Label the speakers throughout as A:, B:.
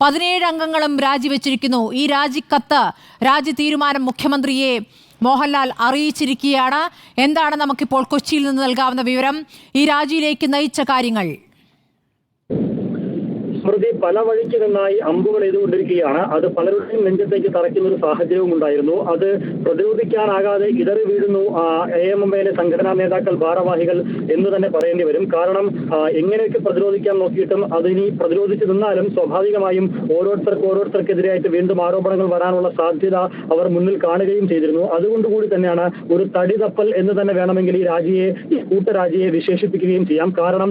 A: 17 അംഗങ്ങളും രാജിവെച്ചിരിക്കുന്നു. ഈ രാജിക്കത്ത്, രാജി തീരുമാനം മുഖ്യമന്ത്രിയെ മോഹൻലാൽ അറിയിച്ചിരിക്കുകയാണ്. എന്താണ് നമുക്കിപ്പോൾ കൊച്ചിയിൽ നിന്ന് നൽകാവുന്ന വിവരം? ഈ രാജിയിലേക്ക് നയിച്ച കാര്യങ്ങൾ.
B: സ്മൃതി, പല വഴിക്ക് നിന്നായി അമ്പുകൾ ചെയ്തുകൊണ്ടിരിക്കുകയാണ്. അത് പലരുടെയും നെഞ്ചത്തേക്ക് തറയ്ക്കുന്ന ഒരു സാഹചര്യവും ഉണ്ടായിരുന്നു. അത് പ്രതിരോധിക്കാനാകാതെ ഇടറി വീഴുന്നു AMMയിലെ സംഘടനാ നേതാക്കൾ, ഭാരവാഹികൾ എന്ന് തന്നെ പറയേണ്ടി വരും. കാരണം എങ്ങനെയൊക്കെ പ്രതിരോധിക്കാൻ നോക്കിയിട്ടും അതിനി പ്രതിരോധിച്ചു നിന്നാലും സ്വാഭാവികമായും ഓരോരുത്തർക്കെതിരായിട്ട് വീണ്ടും ആരോപണങ്ങൾ വരാനുള്ള സാധ്യത അവർ മുന്നിൽ കാണുകയും ചെയ്തിരുന്നു. അതുകൊണ്ടുകൂടി തന്നെയാണ് ഒരു തടി തപ്പൽ എന്ന് തന്നെ വേണമെങ്കിൽ ഈ കൂട്ടരാജിയെ വിശേഷിപ്പിക്കുകയും ചെയ്യാം. കാരണം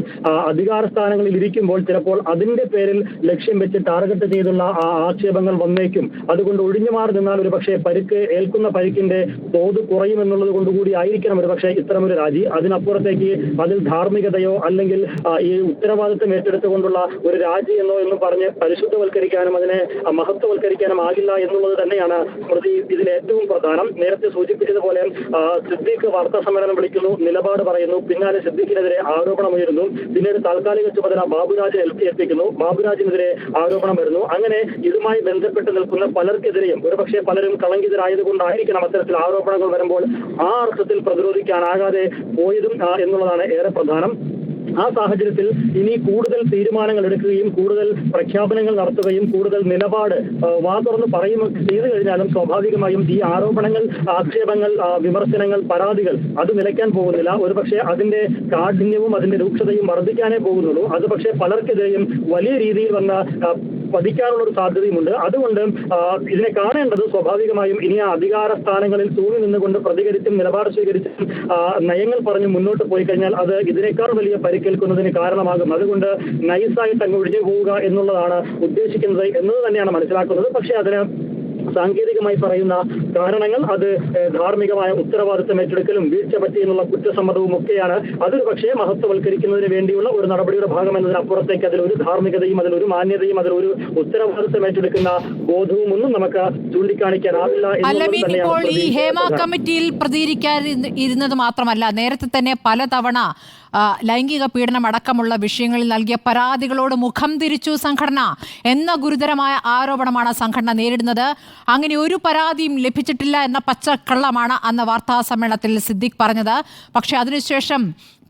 B: അധികാര സ്ഥാനങ്ങളിൽ ഇരിക്കുമ്പോൾ ചിലപ്പോൾ അതിന്റെ പേരിൽ ലക്ഷ്യം വെച്ച് ടാർഗറ്റ് ചെയ്തുള്ള ആക്ഷേപങ്ങൾ വന്നേക്കും. അതുകൊണ്ട് ഒഴിഞ്ഞു മാറി നിന്നാൽ ഒരു പക്ഷേ ഏൽക്കുന്ന പരിക്കിന്റെ തോത് കുറയുമെന്നുള്ളത് കൊണ്ടുകൂടി ആയിരിക്കണം ഒരു പക്ഷേ ഇത്തരമൊരു രാജി. അതിനപ്പുറത്തേക്ക് അതിൽ ധാർമ്മികതയോ അല്ലെങ്കിൽ ഈ ഉത്തരവാദിത്വം ഏറ്റെടുത്തുകൊണ്ടുള്ള ഒരു രാജി എന്നും പറഞ്ഞ് പരിശുദ്ധവൽക്കരിക്കാനും അതിനെ മഹത്വവൽക്കരിക്കാനും ആകില്ല എന്നുള്ളത് തന്നെയാണ് സ്മൃതി ഇതിൽ ഏറ്റവും പ്രധാനം. നേരത്തെ സൂചിപ്പിച്ചതുപോലെ സിദ്ദീഖ് വാർത്താ സമ്മേളനം വിളിക്കുന്നു, നിലപാട് പറയുന്നു, പിന്നാലെ സിദ്ദീഖിനെതിരെ ആരോപണമുയരുന്നു, പിന്നീട് താൽക്കാലിക ചുമതല ബാബുരാജിനെ എത്തിക്കുന്നു, ബാബുരാജിനെതിരെ ആരോപണം വരുന്നു. അങ്ങനെ ഇതുമായി ബന്ധപ്പെട്ട് നിൽക്കുന്ന പലർക്കെതിരെയും ഒരുപക്ഷെ പലരും കളങ്കിതരായതുകൊണ്ടായിരിക്കണം അത്തരത്തിൽ ആരോപണങ്ങൾ വരുമ്പോൾ ആ അർത്ഥത്തിൽ പ്രതിരോധിക്കാനാകാതെ പോയതും എന്നുള്ളതാണ് ഏറെ പ്രധാനം. ആ സാഹചര്യത്തിൽ ഇനി കൂടുതൽ തീരുമാനങ്ങൾ എടുക്കുകയും കൂടുതൽ പ്രഖ്യാപനങ്ങൾ നടത്തുകയും കൂടുതൽ നിലപാട് തുറന്ന് പറയുകയും ചെയ്തു കഴിഞ്ഞാലും സ്വാഭാവികമായും ഈ ആരോപണങ്ങൾ, ആക്ഷേപങ്ങൾ, വിമർശനങ്ങൾ, പരാതികൾ അത് നിലയ്ക്കാൻ പോകുന്നില്ല. ഒരുപക്ഷെ അതിന്റെ കാഠിന്യവും അതിന്റെ രൂക്ഷതയും വർദ്ധിക്കാനേ പോകുന്നുള്ളൂ. അത് പക്ഷേ പലർക്കെതിരെയും വലിയ രീതിയിൽ വന്ന പതിക്കാനുള്ള ഒരു സാധ്യതയുമുണ്ട്. അതുകൊണ്ട് ഇതിനെ കാണേണ്ടത് സ്വാഭാവികമായും ഇനി ആ അധികാര സ്ഥാനങ്ങളിൽ തൂങ്ങി നിന്നുകൊണ്ട് പ്രതികരിച്ചും നിലപാട് സ്വീകരിച്ചും നയങ്ങൾ പറഞ്ഞ് മുന്നോട്ട് പോയി കഴിഞ്ഞാൽ അത് ഇതിനേക്കാൾ വലിയ പരിക്കേൽക്കുന്നതിന് കാരണമാകും. അതുകൊണ്ട് നൈസായിട്ട് അങ്ങ് ഒഴിഞ്ഞു പോവുക എന്നുള്ളതാണ് ഉദ്ദേശിക്കുന്നത് എന്നത് തന്നെയാണ് മനസ്സിലാക്കുന്നത്. പക്ഷേ അതിന് സാങ്കേതികമായി പറയുന്ന കാരണങ്ങൾ അത് ധാർമ്മികമായ ഉത്തരവാദിത്തം ഏറ്റെടുക്കലും വീഴ്ച പറ്റിയെന്നുള്ള കുറ്റസമ്മതവും ഒക്കെയാണ്. അതൊരു പക്ഷേ മഹത്വവൽക്കരിക്കുന്നതിന് വേണ്ടിയുള്ള ഒരു നടപടിയുടെ ഭാഗം എന്നതിനപ്പുറത്തേക്ക് അതിലൊരു ധാർമ്മികതയും അതിലൊരു മാന്യതയും അതിലൊരു ഉത്തരവാദിത്തം ഏറ്റെടുക്കുന്ന ബോധവും ഒന്നും നമുക്ക് ചൂണ്ടിക്കാണിക്കാനാവില്ല.
A: ഇപ്പോൾ ഈ ഹേമ കമ്മിറ്റിയിൽ പ്രതികരിക്കാതിരുന്നത് മാത്രമല്ല, നേരത്തെ തന്നെ പലതവണ ലൈംഗിക പീഡനം അടക്കമുള്ള വിഷയങ്ങളിൽ നൽകിയ പരാതികളോട് മുഖം തിരിച്ചു സംഘടന എന്ന ഗുരുതരമായ ആരോപണമാണ് സംഘടന നേരിടുന്നത്. അങ്ങനെ ഒരു പരാതിയും ലഭിച്ചിട്ടില്ല എന്ന പച്ചക്കള്ളമാണ് അന്ന് വാർത്താ സമ്മേളനത്തിൽ സിദ്ദീഖ് പറഞ്ഞത്. പക്ഷേ അതിനുശേഷം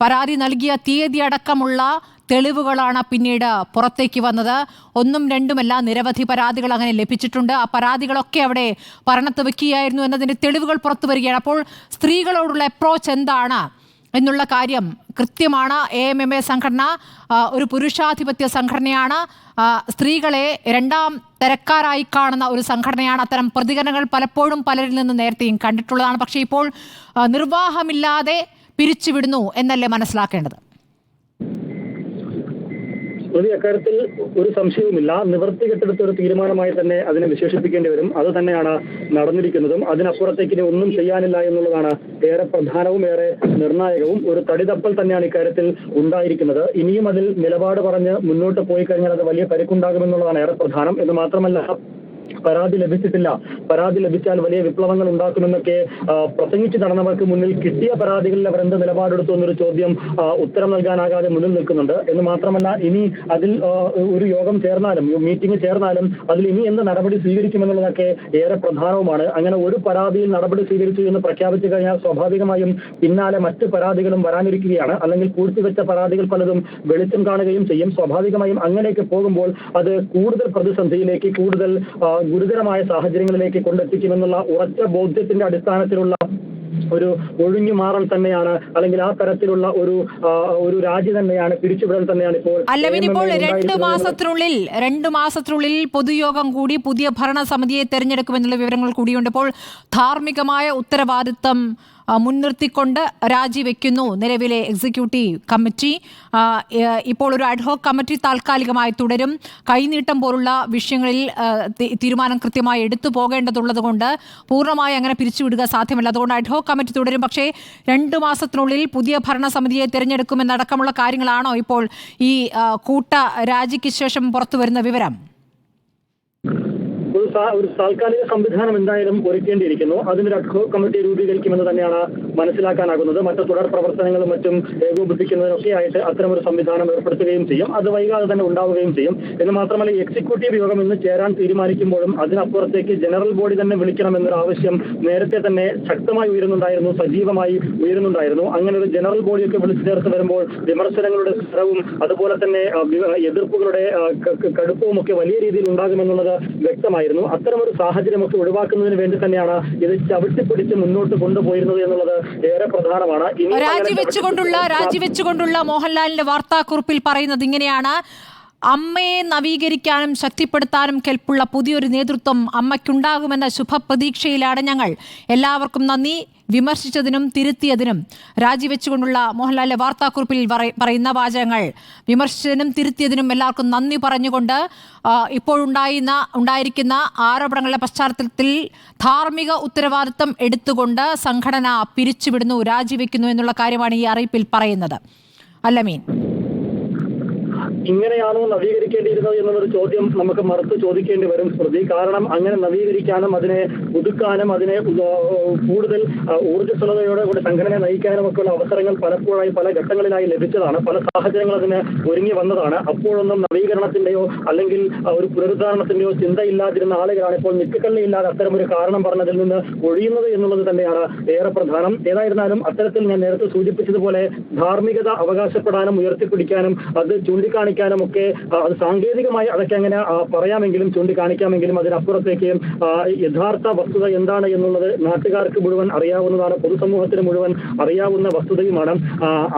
A: പരാതി നൽകിയ തീയതി അടക്കമുള്ള തെളിവുകളാണ് പിന്നീട് പുറത്തേക്ക് വന്നത്. ഒന്നും രണ്ടുമല്ല, നിരവധി പരാതികൾ അങ്ങനെ ലഭിച്ചിട്ടുണ്ട്. ആ പരാതികളൊക്കെ അവിടെ പരണത്ത് വെക്കുകയായിരുന്നു എന്നതിൻ്റെ തെളിവുകൾ പുറത്തു വരികയാണ്. അപ്പോൾ സ്ത്രീകളോടുള്ള അപ്രോച്ച് എന്താണ് എന്നുള്ള കാര്യം കൃത്യമാണ്. AMMA സംഘടന ഒരു പുരുഷാധിപത്യ സംഘടനയാണ്. സ്ത്രീകളെ രണ്ടാം തരക്കാരായി കാണുന്ന ഒരു സംഘടനയാണ്. അത്തരം പ്രതികരണങ്ങൾ പലപ്പോഴും പലരിൽ നിന്ന് നേരത്തെയും കണ്ടിട്ടുള്ളതാണ്. പക്ഷേ ഇപ്പോൾ നിർവാഹമില്ലാതെ പിരിച്ചുവിടുന്നു എന്നല്ലേ മനസ്സിലാക്കേണ്ടത്?
B: അക്കാര്യത്തിൽ ഒരു സംശയവുമില്ല. നിവൃത്തി കെട്ടെടുത്ത ഒരു തീരുമാനമായി തന്നെ അതിനെ വിശേഷിപ്പിക്കേണ്ടി വരും. അത് തന്നെയാണ് നടന്നിരിക്കുന്നതും. അതിനപ്പുറത്തേക്ക് ഇനി ഒന്നും ചെയ്യാനില്ല എന്നുള്ളതാണ് ഏറെ പ്രധാനവും ഏറെ നിർണായകവും. ഒരു തടിതപ്പൽ തന്നെയാണ് ഇക്കാര്യത്തിൽ ഉണ്ടായിരിക്കുന്നത്. ഇനിയും അതിൽ നിലപാട് പറഞ്ഞ് മുന്നോട്ട് പോയി കഴിഞ്ഞാൽ അത് വലിയ പരിക്കുണ്ടാകുമെന്നുള്ളതാണ് ഏറെ പ്രധാനം. എന്ന് മാത്രമല്ല, പരാതി ലഭിച്ചിട്ടില്ല, പരാതി ലഭിച്ചാൽ വലിയ വിപ്ലവങ്ങൾ ഉണ്ടാക്കുമെന്നൊക്കെ പ്രസംഗിച്ച് നടന്നവർക്ക് മുന്നിൽ കിട്ടിയ പരാതികളിൽ അവർ എന്ത് നിലപാടെടുത്തു എന്നൊരു ചോദ്യം ഉത്തരം നൽകാനാകാതെ മുന്നിൽ നിൽക്കുന്നുണ്ട്. എന്ന് മാത്രമല്ല, ഇനി അതിൽ ഒരു യോഗം ചേർന്നാലും മീറ്റിംഗ് ചേർന്നാലും അതിൽ ഇനി എന്ത് നടപടി സ്വീകരിക്കുമെന്നുള്ളതൊക്കെ ഏറെ പ്രധാനവുമാണ്. അങ്ങനെ ഒരു പരാതിയിൽ നടപടി സ്വീകരിച്ചു എന്ന് പ്രഖ്യാപിച്ചു കഴിഞ്ഞാൽ സ്വാഭാവികമായും പിന്നാലെ മറ്റ് പരാതികളും വരാനിരിക്കുകയാണ്. അല്ലെങ്കിൽ പൂഴ്ത്തിവെച്ച പരാതികൾ പലതും വെളിച്ചം കാണുകയും ചെയ്യും. സ്വാഭാവികമായും അങ്ങനെയൊക്കെ പോകുമ്പോൾ അത് കൂടുതൽ പ്രതിസന്ധിയിലേക്ക്, കൂടുതൽ ഗുരുതരമായ സാഹചര്യങ്ങളിലേക്ക് കൊണ്ടെത്തിക്കുമെന്നുള്ള ഉറച്ച ബോധ്യത്തിന്റെ അടിസ്ഥാനത്തിലുള്ള ഒരു ഒഴിഞ്ഞു മാറൽ തന്നെയാണ്, അല്ലെങ്കിൽ ആ തരത്തിലുള്ള ഒരു രാജി തന്നെയാണ്, പിരിച്ചുവിടൽ തന്നെയാണ് ഇപ്പോൾ.
A: ഇപ്പോൾ 2 മാസത്തിനുള്ളിൽ പൊതുയോഗം കൂടി പുതിയ ഭരണസമിതിയെ തെരഞ്ഞെടുക്കുമെന്നുള്ള വിവരങ്ങൾ കൂടിയുണ്ട്. ഇപ്പോൾ ധാർമ്മികമായ ഉത്തരവാദിത്തം മുൻനിർത്തിക്കൊണ്ട് രാജിവെക്കുന്നു നിലവിലെ എക്സിക്യൂട്ടീവ് കമ്മിറ്റി. ഇപ്പോൾ ഒരു അഡ്ഹോക് കമ്മിറ്റി താൽക്കാലികമായി തുടരും. കൈനീട്ടം പോലുള്ള വിഷയങ്ങളിൽ തീരുമാനം കൃത്യമായി എടുത്തു പോകേണ്ടതുള്ളത് കൊണ്ട് പൂർണ്ണമായി അങ്ങനെ പിരിച്ചുവിടുക സാധ്യമല്ല. അതുകൊണ്ട് അഡ്ഹോക് കമ്മിറ്റി തുടരും. പക്ഷേ 2 മാസത്തിനുള്ളിൽ പുതിയ ഭരണസമിതിയെ തിരഞ്ഞെടുക്കുമെന്നടക്കമുള്ള കാര്യങ്ങളാണോ ഇപ്പോൾ ഈ കൂട്ട രാജിക്ക് ശേഷം പുറത്തു വരുന്ന വിവരം?
B: ഒരു താൽക്കാലിക സംവിധാനം എന്തായാലും ഒരുക്കേണ്ടിയിരിക്കുന്നു. അതിനൊരു അഡ്ഹോക് കമ്മിറ്റി രൂപീകരിക്കുമെന്ന് തന്നെയാണ് മനസ്സിലാക്കാനാകുന്നത്. മറ്റു തുടർ പ്രവർത്തനങ്ങളും മറ്റും ഏകോപിപ്പിക്കുന്നതിനൊക്കെ ആയിട്ട് അത്തരമൊരു സംവിധാനം ഏർപ്പെടുത്തുകയും ചെയ്യും. അത് വൈകാതെ തന്നെ ഉണ്ടാവുകയും ചെയ്യും. എന്ന് മാത്രമല്ല, എക്സിക്യൂട്ടീവ് യോഗം ഇന്ന് ചേരാൻ തീരുമാനിക്കുമ്പോഴും അതിനപ്പുറത്തേക്ക് ജനറൽ ബോഡി തന്നെ വിളിക്കണമെന്നൊരു ആവശ്യം നേരത്തെ തന്നെ ശക്തമായി ഉയരുന്നുണ്ടായിരുന്നു, സജീവമായി ഉയരുന്നുണ്ടായിരുന്നു. അങ്ങനെ ഒരു ജനറൽ ബോഡിയൊക്കെ വിളിച്ചു ചേർത്ത് വരുമ്പോൾ വിമർശനങ്ങളുടെ സ്ഥിരവും അതുപോലെ തന്നെ എതിർപ്പുകളുടെ കടുപ്പവും ഒക്കെ വലിയ രീതിയിൽ ഉണ്ടാകുമെന്നുള്ളത് വ്യക്തമായിരുന്നു. അത്തരമൊരു സാഹചര്യമൊക്കെ ഒഴിവാക്കുന്നതിന് വേണ്ടി തന്നെയാണ് ഇത് ചവിട്ടിപ്പിടിച്ച് മുന്നോട്ട് കൊണ്ടുപോയിരുന്നത് എന്നുള്ളത് ഏറെ പ്രധാനമാണ്.
A: രാജിവെച്ചുകൊണ്ടുള്ള മോഹൻലാലിന്റെ വാർത്താക്കുറിപ്പിൽ പറയുന്നത് ഇങ്ങനെയാണ്: അമ്മയെ നവീകരിക്കാനും ശക്തിപ്പെടുത്താനും കെൽപ്പുള്ള പുതിയൊരു നേതൃത്വം അമ്മയ്ക്കുണ്ടാകുമെന്ന ശുഭപ്രതീക്ഷയിലാണ് ഞങ്ങൾ. എല്ലാവർക്കും നന്ദി. വിമർശിച്ചതിനും തിരുത്തിയതിനും. രാജിവെച്ചുകൊണ്ടുള്ള മോഹൻലാലിന്റെ വാർത്താക്കുറിപ്പിൽ പറയുന്ന വാചകങ്ങൾ: വിമർശിച്ചതിനും തിരുത്തിയതിനും എല്ലാവർക്കും നന്ദി പറഞ്ഞുകൊണ്ട് ഉണ്ടായിരിക്കുന്ന ആരോപണങ്ങളുടെ പശ്ചാത്തലത്തിൽ ധാർമ്മിക ഉത്തരവാദിത്തം എടുത്തുകൊണ്ട് സംഘടന പിരിച്ചുവിടുന്നു, രാജിവെക്കുന്നു എന്നുള്ള കാര്യമാണ് ഈ അറിയിപ്പിൽ പറയുന്നത്. അല്ലമീൻ,
B: ഇങ്ങനെയാണോ നവീകരിക്കേണ്ടിയിരുന്നത് എന്നൊരു ചോദ്യം നമുക്ക് മറുത്ത് ചോദിക്കേണ്ടി വരും സ്മൃതി. കാരണം അങ്ങനെ നവീകരിക്കാനും അതിനെ പുതുക്കാനും അതിനെ കൂടുതൽ ഊർജ്ജസ്വലതയോടെ കൂടി സംഘടനയെ നയിക്കാനും ഒക്കെയുള്ള അവസരങ്ങൾ പലപ്പോഴായി പല ഘട്ടങ്ങളിലായി ലഭിച്ചതാണ്. പല സാഹചര്യങ്ങൾ അതിന് ഒരുങ്ങി വന്നതാണ്. അപ്പോഴൊന്നും നവീകരണത്തിന്റെയോ അല്ലെങ്കിൽ ഒരു പുനരുദ്ധാരണത്തിന്റെയോ ചിന്തയില്ലാതിരുന്ന ആളുകളാണ് ഇപ്പോൾ നിൽക്കക്കള്ളിയില്ലാതെ അത്തരമൊരു കാരണം പറഞ്ഞതിൽ നിന്ന് ഒഴിയുന്നത് എന്നുള്ളത് തന്നെയാണ് ഏറെ പ്രധാനം. ഏതായിരുന്നാലും അത്തരത്തിൽ ഞാൻ നേരത്തെ സൂചിപ്പിച്ചതുപോലെ ധാർമ്മികത അവകാശപ്പെടാനും ഉയർത്തിപ്പിടിക്കാനും അത് ചൂണ്ടിക്കാണിക്കാനും ഒക്കെ അത് സാങ്കേതികമായി അതൊക്കെ അങ്ങനെ പറയാമെങ്കിലും ചൂണ്ടിക്കാണിക്കാമെങ്കിലും അതിനപ്പുറത്തേക്ക് യഥാർത്ഥ വസ്തുത എന്താണ് എന്നുള്ളത് നാട്ടുകാർക്ക് മുഴുവൻ അറിയാവുന്നതാണ്, പൊതുസമൂഹത്തിന് മുഴുവൻ അറിയാവുന്ന വസ്തുതയുമാണ്.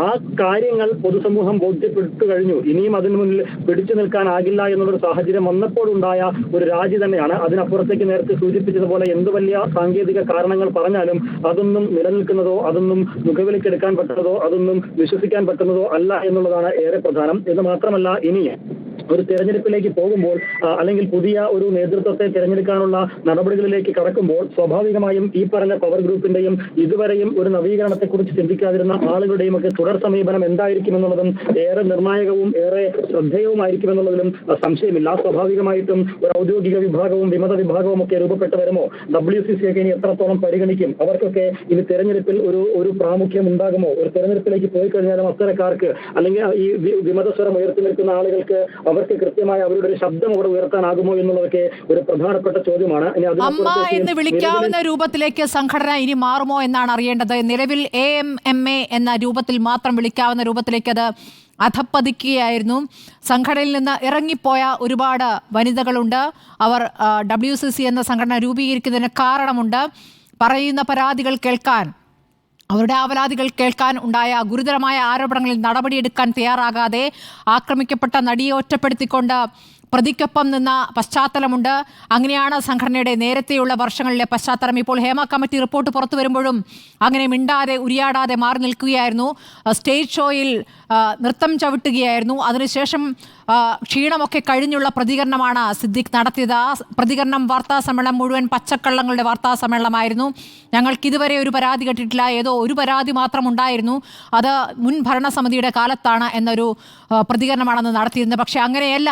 B: ആ കാര്യങ്ങൾ പൊതുസമൂഹം ബോധ്യപ്പെട്ടു കഴിഞ്ഞു. ഇനിയും അതിന് മുന്നിൽ പിടിച്ചു നിൽക്കാനാകില്ല എന്നുള്ളൊരു സാഹചര്യം വന്നപ്പോഴുണ്ടായ ഒരു രാജി തന്നെയാണ്. അതിനപ്പുറത്തേക്ക് നേരത്തെ സൂചിപ്പിച്ചതുപോലെ എന്ത് വലിയ സാങ്കേതിക കാരണങ്ങൾ പറഞ്ഞാലും അതൊന്നും നിലനിൽക്കുന്നതോ അതൊന്നും മുഖവിലേക്കെടുക്കാൻ പറ്റുന്നതോ അതൊന്നും വിശ്വസിക്കാൻ പറ്റുന്നതോ അല്ല എന്നുള്ളതാണ് ഏറെ പ്രധാനം. എന്ന് മാത്രമല്ല, ഇനി ഒരു തെരഞ്ഞെടുപ്പിലേക്ക് പോകുമ്പോൾ അല്ലെങ്കിൽ പുതിയ ഒരു നേതൃത്വത്തെ തിരഞ്ഞെടുക്കാനുള്ള നടപടികളിലേക്ക് കടക്കുമ്പോൾ സ്വാഭാവികമായും ഈ പറഞ്ഞ പവർ ഗ്രൂപ്പിന്റെയും ഇതുവരെയും ഒരു നവീകരണത്തെക്കുറിച്ച് ചിന്തിക്കാതിരുന്ന ആളുകളുടെയും ഒക്കെ തുടർ സമീപനം എന്തായിരിക്കുമെന്നുള്ളതും ഏറെ നിർണായകവും ഏറെ ശ്രദ്ധേയവുമായിരിക്കുമെന്നുള്ളതിലും സംശയമില്ല. സ്വാഭാവികമായിട്ടും ഒരു ഔദ്യോഗിക വിഭാഗവും വിമത വിഭാഗവും ഒക്കെ രൂപപ്പെട്ടു വരുമോ? WCC ഒക്കെ ഇനി എത്രത്തോളം പരിഗണിക്കും? അവർക്കൊക്കെ ഇനി തെരഞ്ഞെടുപ്പിൽ ഒരു പ്രാമുഖ്യം ഉണ്ടാകുമോ? ഒരു തെരഞ്ഞെടുപ്പിലേക്ക് പോയി കഴിഞ്ഞാലും അത്തരക്കാർക്ക് അല്ലെങ്കിൽ ഈ വിമതസ്വരം ഉയർത്തി നിൽക്കുന്ന ആളുകൾക്ക് അവർക്ക് കൃത്യമായി അവരുടെ ഒരു ശബ്ദം അവിടെ ഉയർത്താനാകുമോ എന്നുള്ളതൊക്കെ ഒരു പ്രധാനപ്പെട്ട ചോദ്യമാണ്.
A: അമ്മ എന്ന് വിളിക്കാവുന്ന രൂപത്തിലേക്ക് സംഘടന ഇനി മാറുമോ എന്നാണ് അറിയേണ്ടത്. നിലവിൽ AMMA എന്ന രൂപത്തിൽ മാത്രം വിളിക്കാവുന്ന രൂപത്തിലേക്ക് അത് അധപ്പതിക്കുകയായിരുന്നു. സംഘടനയിൽ നിന്ന് ഇറങ്ങിപ്പോയ ഒരുപാട് വനിതകളുണ്ട്. അവർ WCC എന്ന സംഘടന രൂപീകരിക്കുന്നതിന് കാരണമുണ്ട്. പറയുന്ന പരാതികൾ കേൾക്കാൻ, അവരുടെ ആവലാതികൾ കേൾക്കാൻ ഉണ്ടായ ഗുരുതരമായ ആരോപണങ്ങളിൽ നടപടിയെടുക്കാൻ തയ്യാറാകാതെ ആക്രമിക്കപ്പെട്ട നടിയെ ഒറ്റപ്പെടുത്തിക്കൊണ്ട് പ്രതിക്കൊപ്പം നിന്ന പശ്ചാത്തലമുണ്ട്. അങ്ങനെയാണ് സംഘടനയുടെ നേരത്തെയുള്ള വർഷങ്ങളിലെ പശ്ചാത്തലം. ഇപ്പോൾ ഹേമ കമ്മിറ്റി റിപ്പോർട്ട് പുറത്തു വരുമ്പോഴും അങ്ങനെ മിണ്ടാതെ ഉരിയാടാതെ മാറി നിൽക്കുകയായിരുന്നു. സ്റ്റേജ് ഷോയിൽ നൃത്തം ചവിട്ടുകയായിരുന്നു. അതിനുശേഷം ക്ഷീണമൊക്കെ കഴിഞ്ഞുള്ള പ്രതികരണമാണ് സിദ്ദിഖ് നടത്തിയത്. ആ പ്രതികരണം വാർത്താ സമ്മേളനം മുഴുവൻ പച്ചക്കള്ളങ്ങളുടെ വാർത്താ സമ്മേളനമായിരുന്നു. ഞങ്ങൾക്ക് ഇതുവരെ ഒരു പരാതി കേട്ടിട്ടില്ല, ഏതോ ഒരു പരാതി മാത്രം ഉണ്ടായിരുന്നു, അത് മുൻ ഭരണസമിതിയുടെ കാലത്താണ് എന്നൊരു പ്രതികരണമാണെന്ന് നടത്തിയിരുന്നത്. പക്ഷേ അങ്ങനെയല്ല.